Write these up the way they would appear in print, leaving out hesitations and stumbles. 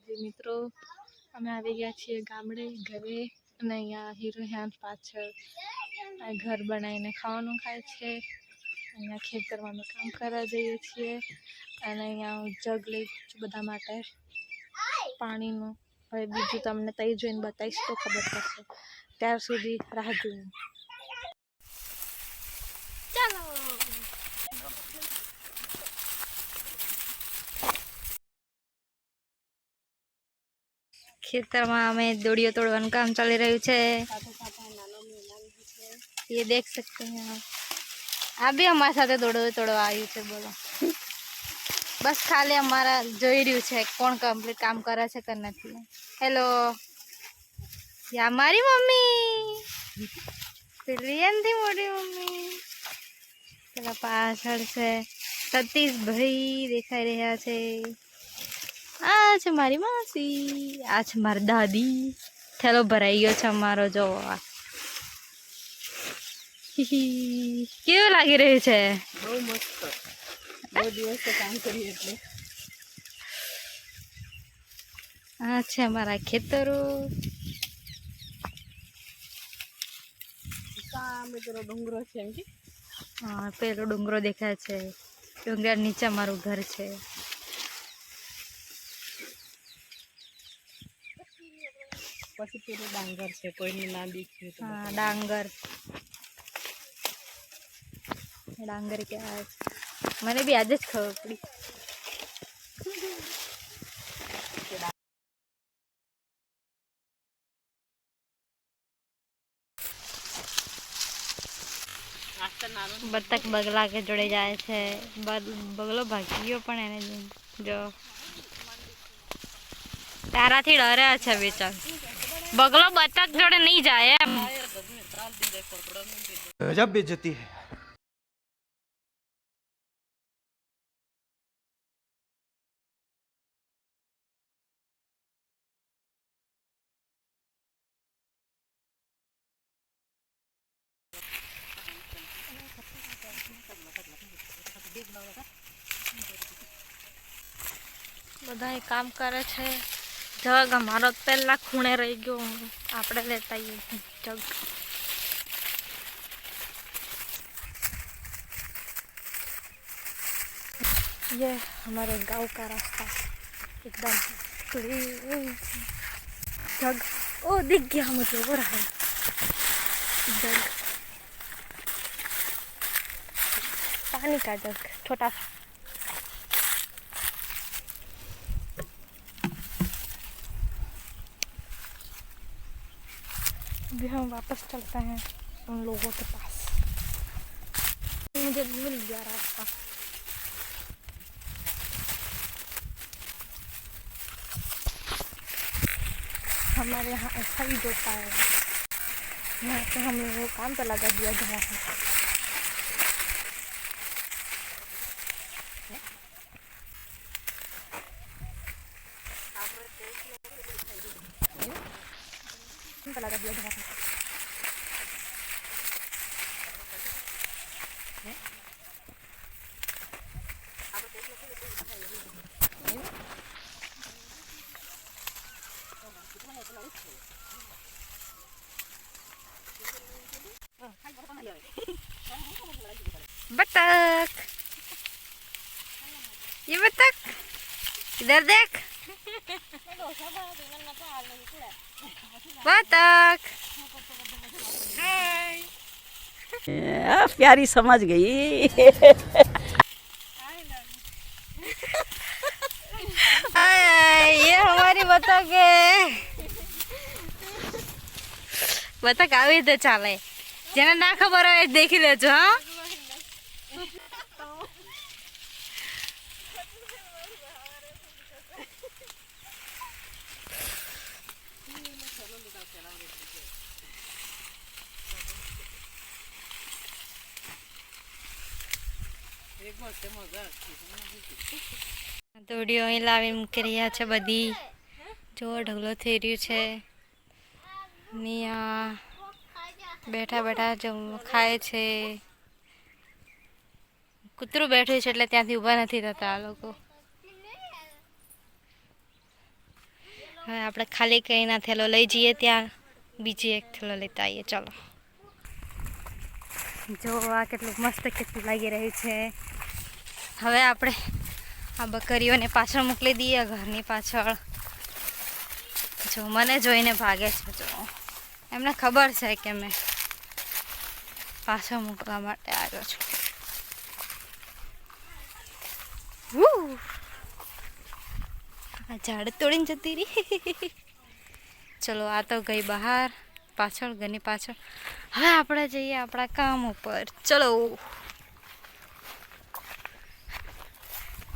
માતાજી મિત્રો, અમે આવી ગયા છીએ ગામડે ઘરે અને અહીંયા હીરો હેન પાછળ આ ઘર બનાવીને ખાવાનું ખાય છે. અહીંયા ખેતરમાં અમે કામ કરવા જઈએ છીએ અને અહીંયા હું જગ લઈ છું બધા માટે પાણીનું. હવે બીજું તમને તઈ જોઈને બતાવીશ તો ખબર પડશે, ત્યાર સુધી રાહ જોઈને. ચાલો ખેતરમાં અમે દોડીઓ તોડવાનું કામ ચાલી રહ્યું છે. ये देख सकते हैं आप. આ બી અમારા સાથે તોડવા આવ્યું છે. બોલો, બસ ખાલી અમારા જોઈ રહ્યું છે કોણ કમ્પ્લીટ કામ કરે છે કે નથી. હેલો, યા મારી મમ્મી, પેલી મોટી મમ્મી, પેલા પાછળ છે સતીશભાઈ દેખાઈ રહ્યા છે. આ છે મારી માસી, આ છે મારી દાદી. થેલો ભરાઈ ગયો છે અમારો. જોવા કેવું લાગી રહ્યું છે? બહુ મસ્ત. બહુ દિવસે કામ કરીએ એટલે. આ છે અમારા ખેતરો. સામે પેલો ડુંગરો છે એમ કે? હા, પેલો ડુંગરો દેખાય છે. ડુંગર નીચે અમારું ઘર છે. પછી પેલું ડાંગર છે, કોઈને ના દેખ્યું તો. હા, ડાંગર. ડાંગર કહેવાય છે. મને બી આજે જ ખબર પડી. બતક બગલા કે જોડે જાય છે. બગલો ભાગી ગયો પણ એને જો તારાથી ડરે છે બેચાર. બગલો બતક જોડે નહીં જાય એમ. गजब बेइज्जती है. બધા કામ કરે છે. જગ અમારો પહેલા ખૂણે રહી ગયો, આપણે લેતા આવીએ જગ. ये हमारे गांव का रास्ता एकदम क्लीन. जग ओ दिख गया मुझे, वो रहा जग, पानी का जग छोटा सा. अभी हम वापस चलते हैं उन लोगों के पास. मुझे मिल गया रास्ता. हमारे यहाँ ऐसा ही होता है. यहाँ पे हम लोगों को काम पे लगा दिया गया है. लगा दिया गया है. बतख, ये बतख इधर देख. बतख प्यारी समझ गई. ये हमारी बतख है. बतख આવી તો ચાલે, જેને ના ખબર હોય દેખી લેજો. હા, દોડીઓ અહીં લાવી મૂકી રહ્યા છે બધી. જો ઢગલો થઈ રહ્યું છે. નિયા બેઠા બેઠા ખાય છે. કૂતરું બેઠું છે એટલે ત્યાંથી ઊભા નથી થતા આ લોકો. હવે આપણે ખાલી કઈના થેલો લઈ જઈએ ત્યાં બીજી એક થેલો લેતા આવીએ. ચલો જો આ કેટલું મસ્ત કેટલું લાગી રહ્યું છે. હવે આપણે આ બકરીઓને પાછળ મોકલી દઈએ ઘરની પાછળ. જો મને જોઈને ભાગે છે. જો એમને ખબર છે કે મેં પાછળ મૂકવા માટે આવ્યો છું. આ ઝાડ તોડીને જતી રહી. ચલો આ તો ગઈ બહાર પાછળ ઘરની પાછળ. હવે આપણે જઈએ આપણા કામ ઉપર. ચલો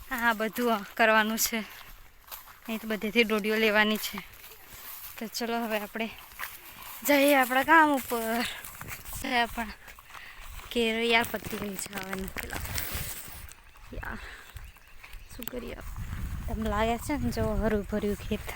હા બધું કરવાનું છે. અહીં તો બધેથી ડોડીઓ લેવાની છે. તો ચલો હવે આપણે જઈએ આપણા કામ ઉપર. પણ કેર યાર પતી ગઈ છે. હવે નથી લાગતું યાર, શું કરીએ. એમ લાગે છે ને જો હરું ભર્યું ખેત.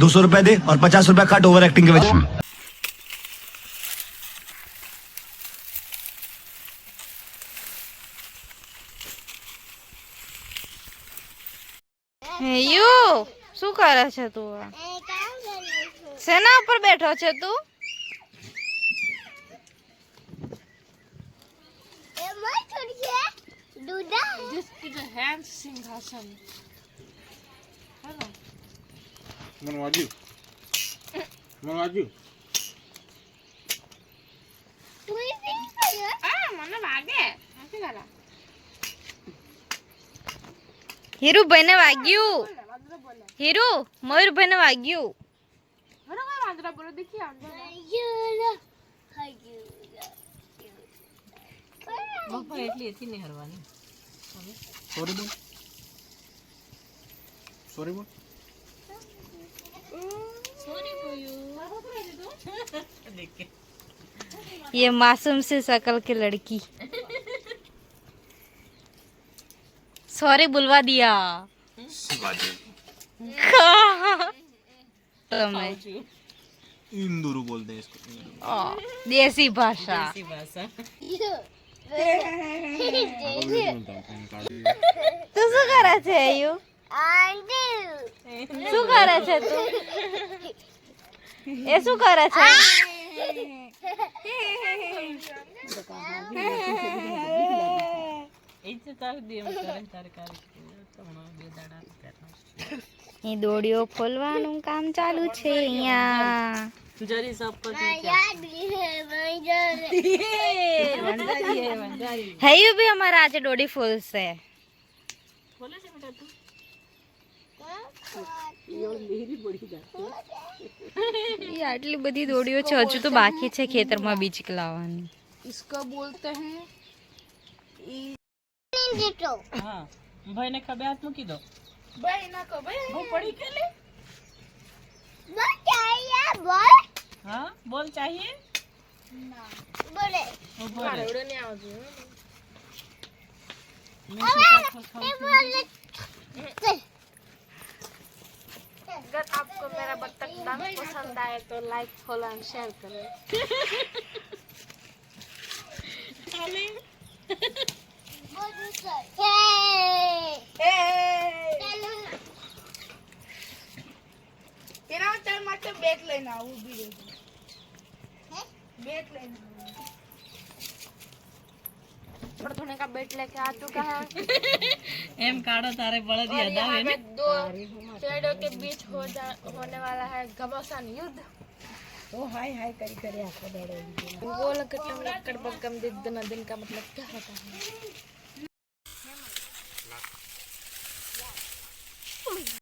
₹200 दे और ₹50 कट ओवर एक्टिंग के वजह યુ શું કરે છે તું? શેના ઉપર બેઠો છે તું? This is a hand singhasan. Hello. Manwaju. Manwaju. મને વાગે નથી ગાલા. હીરુભાઈ ને વાગ્યું. હીરુ મયુરભાઈ ને વાગ્યું. મને કોઈ વાંદરા બોલો દેખી આંદો. બપોર એટલી હતી ને હરવાની. Sorry boy. Sorry boy. ये मासूम से शकल की लड़की. सॉरी बुलवा दिया. तुम्हें इंदुरु बोलते हैं इसको. देसी भाषा. તું શું કરે છે યુ? શું કરે છે તું? એ શું કરે છે? એ દોડીઓ ખોલવાનું કામ ચાલુ છે અહીંયા. હૈયું બી અમારા આજે દોડી ફૂલશે. આટલી બધી દોડીઓ છે. હજુ તો બાકી છે ખેતરમાં બીજ લાવવાની. इसको बोलते हैं हाँ भाई ने खबे हाथ मूकी दो. भाई ना को भाई वो पड़ी के ले. हाँ बोल चाहिए. वो बोले. આવડે ને આવજો. मैं सीता खाऊं. अगर आपको मेरा बत्तख डांस पसंद आए तो लाइक फॉलो एंड शेयर करें. તેના ચાલ માટે બેગ લઈને આવું ઊભી રહી. બેગ લઈને पर धोने का बेट लेके आ चुका है. एम काढ़ो तारे बड़ा दिया और यहाँ पे दो पेड़ों के बीच होने वाला है घमासान युद्ध. तो हाय हाय करी करी आपको दौड़े. वो लकड़ बगम दिन का मतलब क्या होता है?